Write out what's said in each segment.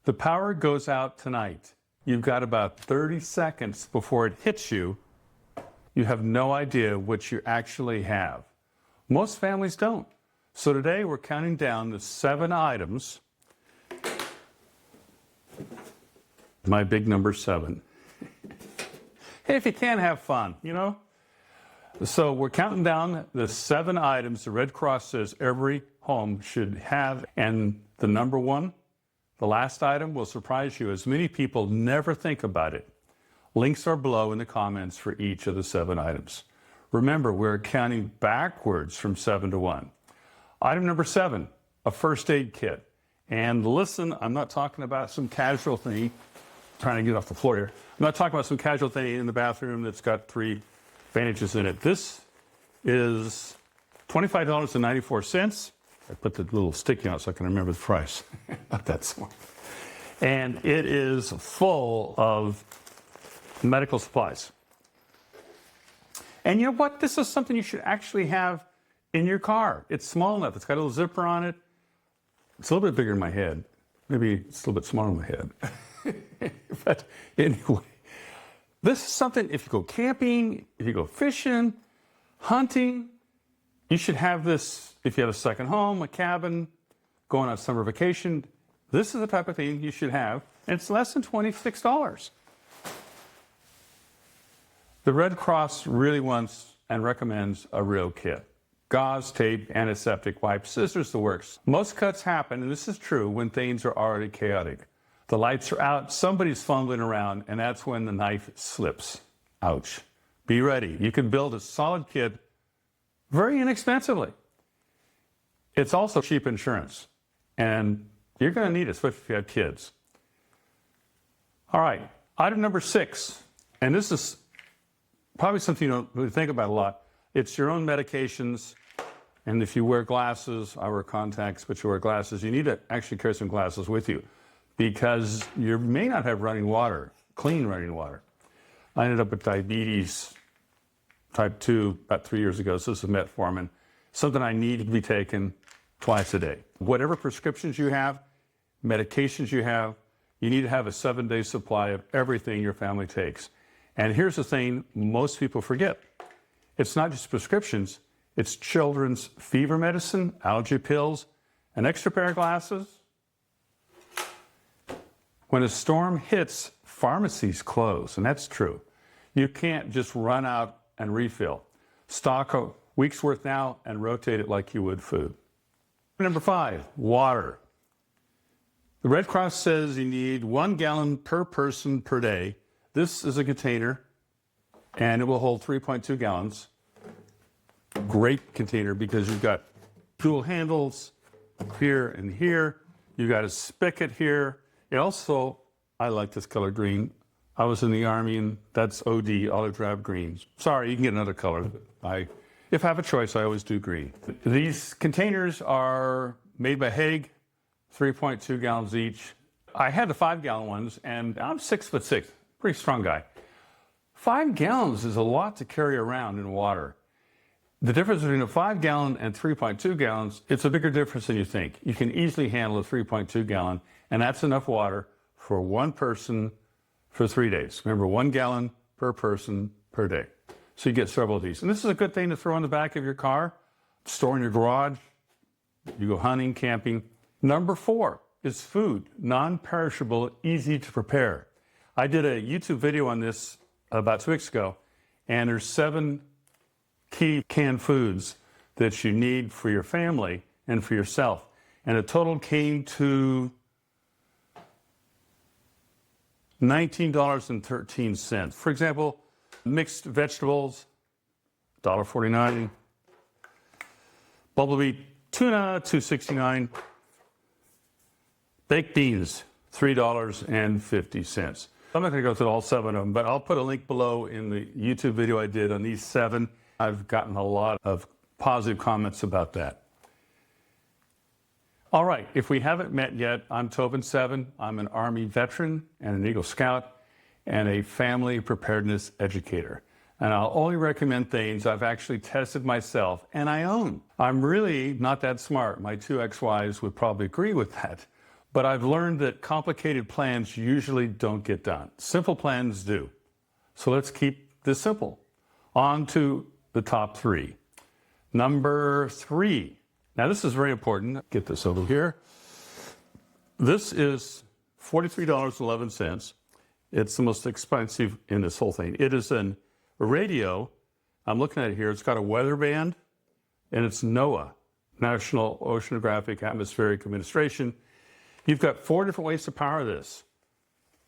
The power goes out tonight. You've got about 30 seconds before it hits you. You have no idea what you actually have. Most families don't. So today we're counting down the 7 items. My big number 7. Hey, if you can, have fun, you know? So we're counting down the 7 items the Red Cross says every home should have. And the number 1, the last item, will surprise you, as many people never think about it. Links are below in the comments for each of the 7 items. Remember, we're counting backwards from 7 to 1. Item number 7, a first aid kit. And listen, I'm not talking about some casual thing, trying to get off the floor here. I'm not talking about some casual thing in the bathroom that's got 3 bandages in it. This is $25.94. I put the little sticky on it so I can remember the price. Not that smart. And it is full of medical supplies. And you know what? This is something you should actually have in your car. It's small enough. It's got a little zipper on it. It's a little bit bigger than my head. Maybe it's a little bit smaller than my head. But anyway, this is something, if you go camping, if you go fishing, hunting, you should have this. If you have a second home, a cabin, going on summer vacation, this is the type of thing you should have. And it's less than $26. The Red Cross really wants and recommends a real kit. Gauze, tape, antiseptic wipes, scissors, the works. Most cuts happen, and this is true, when things are already chaotic. The lights are out, somebody's fumbling around, and that's when the knife slips. Ouch. Be ready. You can build a solid kit very inexpensively. It's also cheap insurance, and you're going to need it, especially if you have kids. All right, item number 6, and this is probably something you don't really think about a lot. It's your own medications, and if you wear glasses, I wear contacts, but you wear glasses, you need to actually carry some glasses with you because you may not have running water, clean running water. I ended up with diabetes type 2 about 3 years ago, so this is metformin, something I need to be taken twice a day. Whatever prescriptions you have, medications you have, you need to have a 7-day supply of everything your family takes. And here's the thing most people forget. It's not just prescriptions, it's children's fever medicine, allergy pills, an extra pair of glasses. When a storm hits, pharmacies close, and that's true. You can't just run out and refill. Stock a week's worth now and rotate it like you would food. Number 5, water. The Red Cross says you need 1 gallon per person per day. This is a container, and it will hold 3.2 gallons. Great container because you've got dual handles here and here. You've got a spigot here. It also, I like this color green. I was in the Army, and that's OD, olive drab green. Sorry, you can get another color. If I have a choice, I always do green. These containers are made by Hague, 3.2 gallons each. I had the 5-gallon ones, and I'm 6'6", pretty strong guy. 5 gallons is a lot to carry around in water. The difference between a 5-gallon and 3.2 gallons, it's a bigger difference than you think. You can easily handle a 3.2 gallon, and that's enough water for 1 person for 3 days. Remember, 1 gallon per person per day. So you get several of these. And this is a good thing to throw in the back of your car, store in your garage. You go hunting, camping. Number 4 is food, non-perishable, easy to prepare. I did a YouTube video on this about 2 weeks ago, and there's 7 key canned foods that you need for your family and for yourself. And the total came to $19.13. For example, mixed vegetables, $1.49. Bumblebee tuna, $2.69. Baked beans, $3.50. I'm not going to go through all 7 of them, but I'll put a link below in the YouTube video I did on these 7. I've gotten a lot of positive comments about that. All right, if we haven't met yet, I'm Tobin Seven. I'm an Army veteran and an Eagle Scout and a family preparedness educator. And I'll only recommend things I've actually tested myself and I own. I'm really not that smart. My 2 ex-wives would probably agree with that. But I've learned that complicated plans usually don't get done. Simple plans do. So let's keep this simple. On to the top 3. Number 3. Now this is very important. Get this over here. This is $43.11. It's the most expensive in this whole thing. It is a radio. I'm looking at it here. It's got a weather band, and it's NOAA, National Oceanographic Atmospheric Administration. You've got 4 different ways to power this.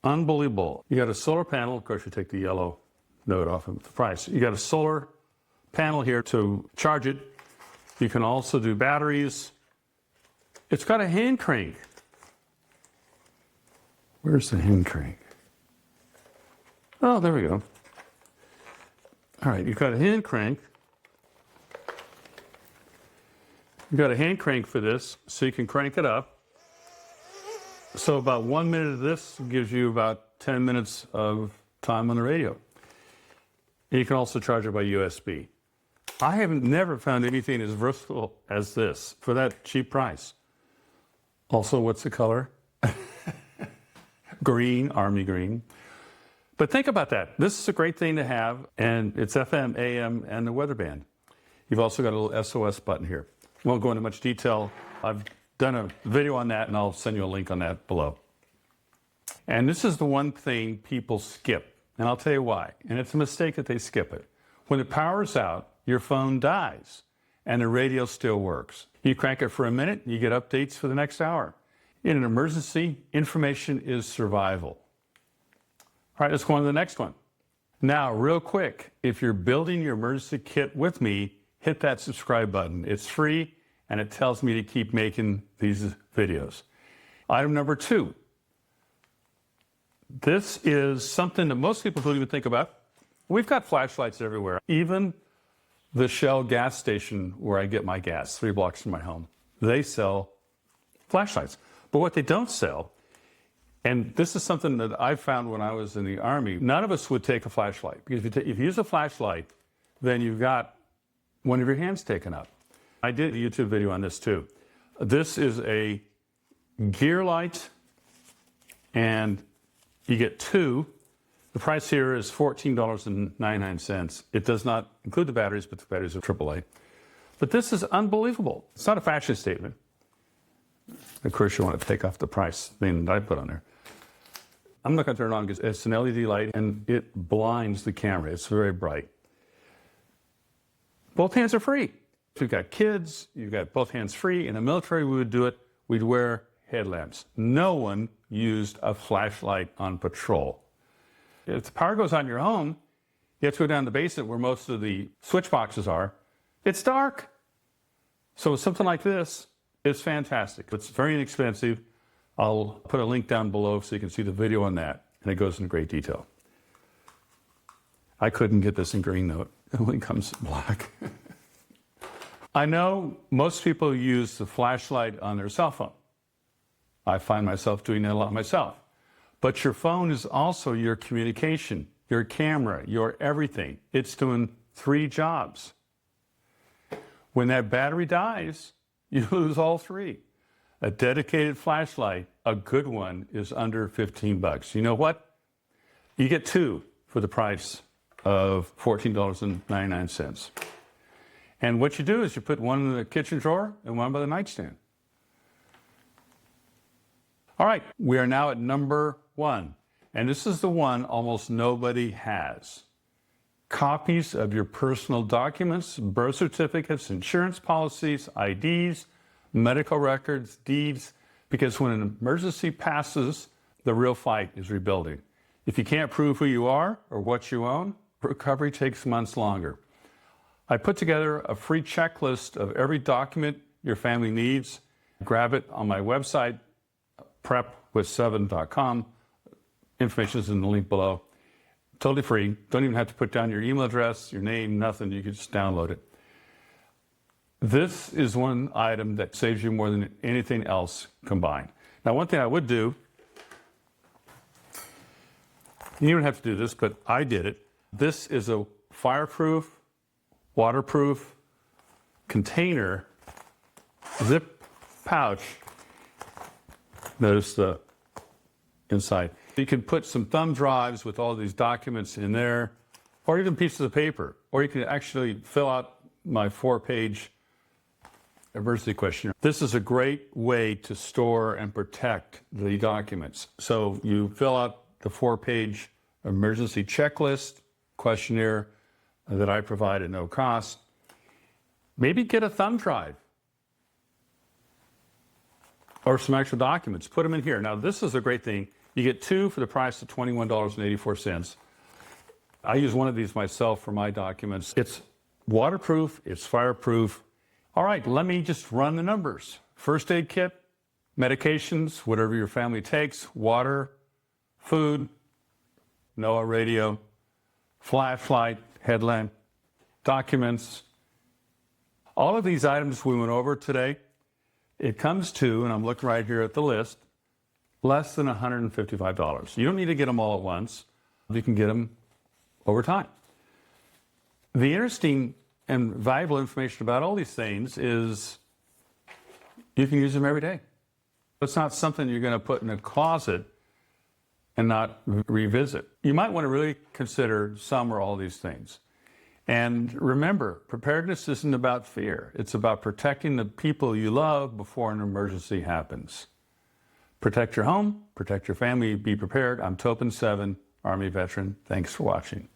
Unbelievable. You got a solar panel. Of course, you take the yellow note off of the price. You got a solar panel here to charge it. You can also do batteries. It's got a hand crank. Where's the hand crank? Oh, there we go. All right, you've got a hand crank. You've got a hand crank for this, so you can crank it up. So about 1 minute of this gives you about 10 minutes of time on the radio. And you can also charge it by USB. I have never found anything as versatile as this for that cheap price. Also, what's the color? Green, army green. But think about that. This is a great thing to have, and it's FM, AM, and the weather band. You've also got a little SOS button here. Won't go into much detail. I've done a video on that, and I'll send you a link on that below. And this is the one thing people skip, and I'll tell you why. And it's a mistake that they skip it. When the power's out, your phone dies, and the radio still works. You crank it for a minute, you get updates for the next hour. In an emergency, information is survival. All right, let's go on to the next one. Now, real quick, if you're building your emergency kit with me, hit that subscribe button. It's free, and it tells me to keep making these videos. Item number 2. This is something that most people don't even think about. We've got flashlights everywhere. Even the Shell gas station where I get my gas, 3 blocks from my home, they sell flashlights. But what they don't sell, and this is something that I found when I was in the Army, none of us would take a flashlight. Because if you use a flashlight, then you've got one of your hands taken up. I did a YouTube video on this too. This is a gear light, and you get 2. The price here is $14.99. It does not include the batteries, but the batteries are AAA. But this is unbelievable. It's not a fashion statement. Of course, you want to take off the price thing that I put on there. I'm not going to turn it on because it's an LED light and it blinds the camera. It's very bright. Both hands are free. If you've got kids, you've got both hands free. In the military, we would do it. We'd wear headlamps. No one used a flashlight on patrol. If the power goes out in your home, you have to go down to the basement where most of the switch boxes are. It's dark. So something like this is fantastic. It's very inexpensive. I'll put a link down below so you can see the video on that, and it goes into great detail. I couldn't get this in green though. It only comes black. I know most people use the flashlight on their cell phone. I find myself doing that a lot myself. But your phone is also your communication, your camera, your everything. It's doing 3 jobs. When that battery dies, you lose all 3. A dedicated flashlight, a good one, is under 15 bucks. You know what? You get 2 for the price of $14.99. And what you do is you put one in the kitchen drawer and one by the nightstand. All right, we are now at number 1. And this is the one almost nobody has. Copies of your personal documents, birth certificates, insurance policies, IDs, medical records, deeds, because when an emergency passes, the real fight is rebuilding. If you can't prove who you are or what you own, recovery takes months longer. I put together a free checklist of every document your family needs. Grab it on my website, prepwith7.com. Information is in the link below. Totally free. Don't even have to put down your email address, your name, nothing. You can just download it. This is one item that saves you more than anything else combined. Now, one thing I would do, you don't have to do this, but I did it. This is a fireproof, waterproof container, zip pouch Notice the inside. You can put some thumb drives with all these documents in there, or even pieces of paper, or you can actually fill out my 4-page emergency questionnaire. This is a great way to store and protect the documents. So you fill out the 4-page emergency checklist questionnaire that I provide at no cost. Maybe get a thumb drive or some actual documents. Put them in here. Now, this is a great thing. You get 2 for the price of $21.84. I use one of these myself for my documents. It's waterproof, it's fireproof. All right, let me just run the numbers. First aid kit, medications, whatever your family takes, water, food, NOAA radio, flashlight, headlamp, documents. All of these items we went over today, it comes to, and I'm looking right here at the list, less than $155. You don't need to get them all at once. You can get them over time. The interesting and valuable information about all these things is you can use them every day. It's not something you're going to put in a closet and not revisit. You might want to really consider some or all these things. And remember, preparedness isn't about fear. It's about protecting the people you love before an emergency happens. Protect your home, protect your family, be prepared. I'm Topin 7, Army veteran. Thanks for watching.